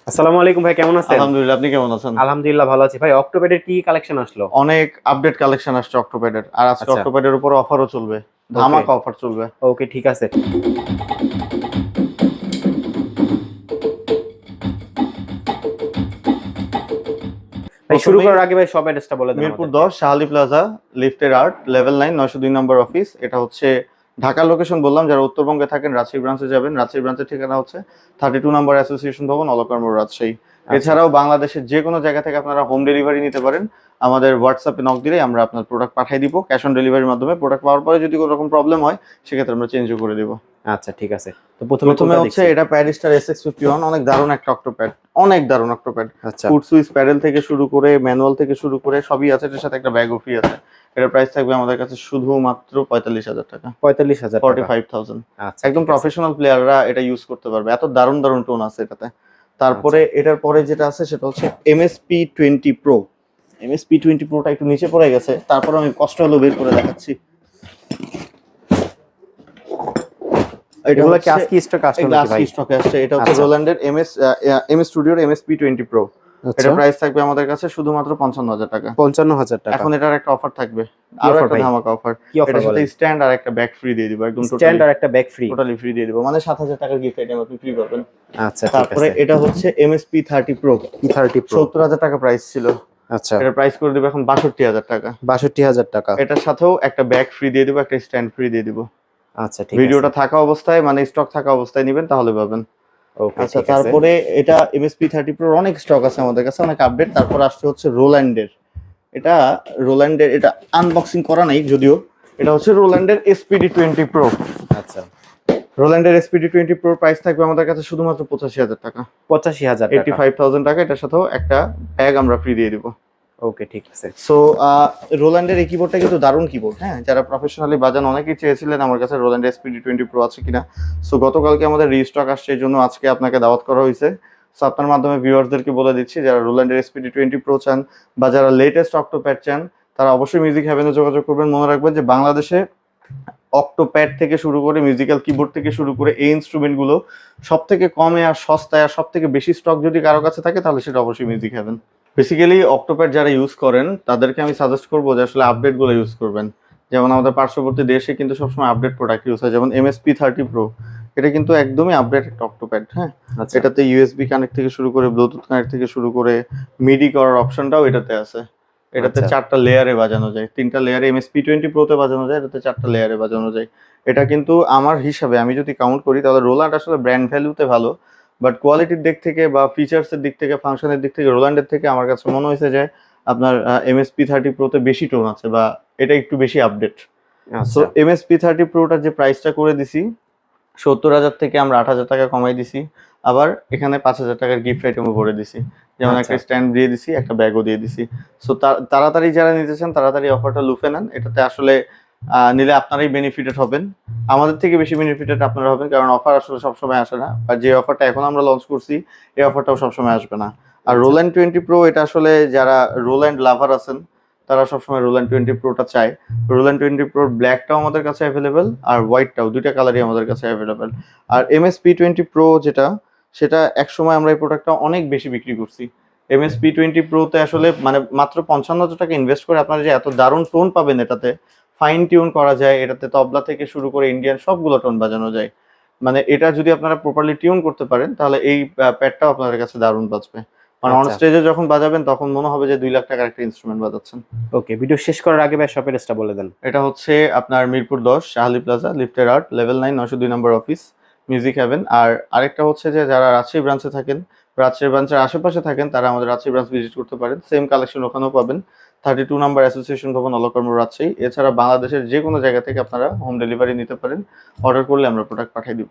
আসসালামু আলাইকুম ভাই, কেমন আছেন? আলহামদুলিল্লাহ, আপনি কেমন আছেন? আলহামদুলিল্লাহ ভালো আছি ভাই। অক্টোপ্যাডের কি কালেকশন আসলো? অনেক আপডেট কালেকশন আসছে অক্টোপ্যাডের, আর আজকে আচ্ছা। অক্টোপ্যাডের উপর অফারও চলবে, ওকে। ধামাকা অফার চলবে। ওকে, ঠিক আছে। ভাই শুরু প্রথমেই করার আগে ভাই সব অ্যাড্রেসটা বলে দেন মিরপুর আমাদেরকে। 10 শাহালি প্লাজা, লিফটের আর্ট, লেভেল 9, 902 নম্বর অফিস। এটা হচ্ছে ঢাকার লোকেশন বললাম, যারা উত্তরবঙ্গে থাকেন রাজশাহী ব্রাঞ্চে যাবেন। রাজশাহী ব্রাঞ্চের ঠিকানা হচ্ছে 32 নম্বর অ্যাসোসিয়েশন ভবন, অলকার মোড়, রাজশাহী। আচ্ছা। এছাড়াও বাংলাদেশের যে কোনো জায়গা থেকে আপনারা হোম ডেলিভারি নিতে পারেন। আমাদের হোয়াটসঅ্যাপে নক দিলেই আমরা আপনার প্রোডাক্ট পাঠিয়ে দিব ক্যাশ অন ডেলিভারির মাধ্যমে। প্রোডাক্ট পাওয়ার পরে যদি কোনো রকম প্রবলেম হয়, সেক্ষেত্রে আমরা চেঞ্জও করে দিব। আচ্ছা, ঠিক আছে। তো প্রথমে প্রথমে কোনটা হচ্ছে দেখছি? এটা প্যারিস্টার SX51, অনেক দারুণ একটা অক্টোপ্যাড, অনেক দারুণ অক্টোপ্যাড। আচ্ছা। ফুড সুইচ প্যাডেল থেকে শুরু করে ম্যানুয়াল থেকে শুরু করে সবই আছে, এটার সাথে একটা ব্যাগও ফ্রি আছে। এটার প্রাইস থাকবে আমাদের কাছে শুধুমাত্র 45,000 টাকা, 45,000 টাকা। 45,000। আচ্ছা, একদম ঠিক আছে। প্রফেশনাল প্লেয়াররা এটা ইউজ করতে পারবে, এত দারুণ দারুণ টোন আছে এটাতে। আচ্ছা। তারপরে এটার পরে যেটা আছে সেটা হচ্ছে MSP20 Pro। MSP20 Proটা একটু নিচে পড়ে গেছে, তারপরে আমি কষ্ট হলো বের করে দেখাচ্ছি। এটা এগুলো কি হচ্ছে আজকে স্টক আসলো এগুলো নাকি আজকে ভাই? স্টকে আসছে। এটা হচ্ছে আচ্ছা। রোল্যান্ডের MS স্টুডিওর MSP20 Pro। আচ্ছা। এটা প্রাইস থাকবে আমাদের কাছে শুধুমাত্র 55,000 টাকা। 55,000 টাকা। এখন এটার একটা অফার থাকবে, কি আরো অফার একটা ভাই? ধামাকা অফার। কি অফার এটার সাথে বলেন? স্ট্যান্ড আর একটা ব্যাগ ফ্রি দিয়ে দিব, একদম স্ট্যান্ড আর একটা ব্যাগ ফ্রি। টোটালি ফ্রি দিয়ে দিব, মানে 7,000 টাকার গিফট আইটেম আপনি ফ্রি পাবেন। আচ্ছা, ঠিক তারপরে আছে। এটা হচ্ছে MSP30 Pro। P30 Pro। 70,000 টাকা প্রাইস ছিল, আচ্ছা। এটার প্রাইস করে দেবো এখন 62,000 টাকা। 62,000 টাকা। এটার সাথেও একটা ব্যাগ ফ্রি দিয়ে দিব, একটা স্ট্যান্ড ফ্রি দিয়ে দিব। আচ্ছা, ঠিক আছে। ভিডিওটা থাকা অবস্থায়, মানে স্টক থাকা অবস্থায় নেবেন, তাহলে পাবেন। ওকে, আচ্ছা, ঠিক আছে। তারপরে এটা MSP30 Pro অনেক স্টক আছে আমাদের কাছে, অনেক আপডেট। তারপর আসছে হচ্ছে রোল্যান্ডের। এটা রোল্যান্ডের, এটা আনবক্সিং করা নাই যদিও। এটা হচ্ছে রোল্যান্ডের SPD20 Pro। আচ্ছা। রোল্যান্ডের SPD20 Pro প্রাইস থাকবে আমাদের কাছে শুধুমাত্র 85,000 টাকা, 85,000 টাকা। 85,000 টাকা। এটার সাথেও একটা ব্যাগ আমরা ফ্রি দিয়ে দিব। ওকে, ঠিক আছে। সো রোল্যান্ডের এই কিবোর্ডটা কিন্তু দারুণ কিবোর্ড, হ্যাঁ। যারা প্রফেশনালি বাজান অনেকেই চেয়েছিলেন আমার কাছে রোল্যান্ডের SPD20 Pro আছে কিনা। সো গতকালকে আমাদের রিস্টক আসছে, এই জন্য আজকে আপনাকে দাওয়াত করা হয়েছে। সো আপনার মাধ্যমে ভিউয়ার্সদেরকে বলে দিচ্ছি, যারা রোল্যান্ডের SPD20 Pro চান বা যারা লেটেস্ট অক্টোপ্যাড চান, তারা অবশ্যই মিউজিক হ্যাভেনে যোগাযোগ করবেন। মনে রাখবেন যে বাংলাদেশে অক্টোপ্যাড থেকে শুরু করে মিউজিক্যাল কিবোর্ড থেকে শুরু করে এই ইনস্ট্রুমেন্টগুলো সব থেকে কমে আর সস্তায় আর সব থেকে বেশি স্টক যদি কারো কাছে থাকে, তাহলে সেটা অবশ্যই মিউজিক হ্যাভেন। বেসিক্যালি অক্টোপ্যাড যারা ইউজ করেন তাদেরকে আমি সাজেস্ট করবো যে আসলে আপডেটগুলো ইউজ করবেন। যেমন আমাদের পার্শ্ববর্তী দেশে কিন্তু সবসময় আপডেট প্রোডাক্ট ইউজ হয়, যেমন MSP30 Pro। এটা কিন্তু একদমই আপডেট একটা অক্টোপ্যাড, হ্যাঁ। আচ্ছা। এটাতে USB কানেক্ট থেকে শুরু করে ব্লুটুথ কানেক্ট থেকে শুরু করে মিডি করার অপশনটাও এটাতে আছে। এটাতে আচ্ছা। 4টা লেয়ারে বাজানো যায়, 3টা লেয়ারে MSP20 Pro-তে বাজানো যায়, এটাতে 4টা লেয়ারে বাজানো যায়। এটা কিন্তু আমার হিসাবে আমি যদি কাউন্ট করি, তাহলে রোল্যান্ড আসলে ব্র্যান্ড ভ্যালুতে ভালো, বাট কোয়ালিটির দিক থেকে বা ফিচার্সের দিক থেকে, ফাংশনের দিক থেকে রোল্যান্ডের থেকে আমার কাছে মনে হয়েছে যে আপনার MSP30 Pro-তে বেশি টোন আছে, বা এটা একটু বেশি আপডেট। সো আচ্ছা। MSP30 Pro-টার যে প্রাইসটা করে দিছি 70,000 থেকে আমরা 8,000 টাকা কমাই দিছি। আবার এখানে 5,000 টাকার গিফট আইটেমও ভরে দিছি, যেমন আচ্ছা। একটা স্ট্যান্ড দিয়ে দিছি, একটা ব্যাগও দিয়ে দিছি। সো তাড়াতাড়ি যারা নিতে চান তাড়াতাড়ি অফারটা লুফে নেন। এটাতে আসলে নিলে আপনারাই বেনিফিটেড হবেন, আমাদের থেকে বেশি বেনিফিটেড আপনারা হবেন, কারণ অফার আসলে সবসময় আসে না। আর যে অফারটা এখন আমরা লঞ্চ করছি, এই অফারটাও সবসময় আসবে না। আর আচ্ছা। রোল্যান্ড 20 Pro, এটা আসলে যারা রোল্যান্ড লাভার আছেন তারা সবসময় রোল্যান্ড 20 Proটা চায়। রোল্যান্ড 20 Pro ব্ল্যাকটাও আমাদের কাছে অ্যাভেলেবেল, আর হোয়াইটটাও, দুইটা কালারই আমাদের কাছে অ্যাভেলেবেল। আর MSP20 Pro যেটা, সেটা একসময় আমরা এই প্রোডাক্টটা অনেক বেশি বিক্রি করছি। MSP20 Pro-তে আসলে মানে মাত্র 55,000 টাকা ইনভেস্ট করে আপনারা যে এত দারুণ টোন পাবেন, এটাতে ফাইন টিউন করা যায়, এটাতে তবলা থেকে শুরু করে ইন্ডিয়ান সবগুলো টোন বাজানো যায়। মানে এটা যদি আপনারা প্রপারলি টিউন করতে পারেন, তাহলে এই প্যাডটাও আপনাদের কাছে দারুণ বাজবে। মানে অন আচ্ছা। স্টেজে যখন বাজাবেন তখন মনে হবে যে 2 লাখ টাকার একটা ইনস্ট্রুমেন্ট বাজাচ্ছেন। ওকে, ভিডিও শেষ করার আগে ভাই শপ অ্যাড্রেসটা বলে দেন। এটা হচ্ছে আপনার মিরপুর 10 শাহালি প্লাজা, লিফটের আর্ট, লেভেল 9, 902 নম্বর অফিস, মিউজিক হ্যাভেন। আর আরেকটা হচ্ছে যে যারা রাজশাহী ব্রাঞ্চে থাকেন, রাজশাহী ব্রাঞ্চের আশেপাশে থাকেন, তারা আমাদের রাজশাহী ব্রাঞ্চ ভিজিট করতে পারেন। সেম কালেকশন ওখানেও পাবেন, 32 নম্বর অ্যাসোসিয়েশন ভবন, অলকর্ম, রাজশাহী। এছাড়া বাংলাদেশের যে কোনো জায়গা থেকে আপনারা হোম ডেলিভারি নিতে পারেন, অর্ডার করলে আমরা প্রোডাক্ট পাঠিয়ে দিব।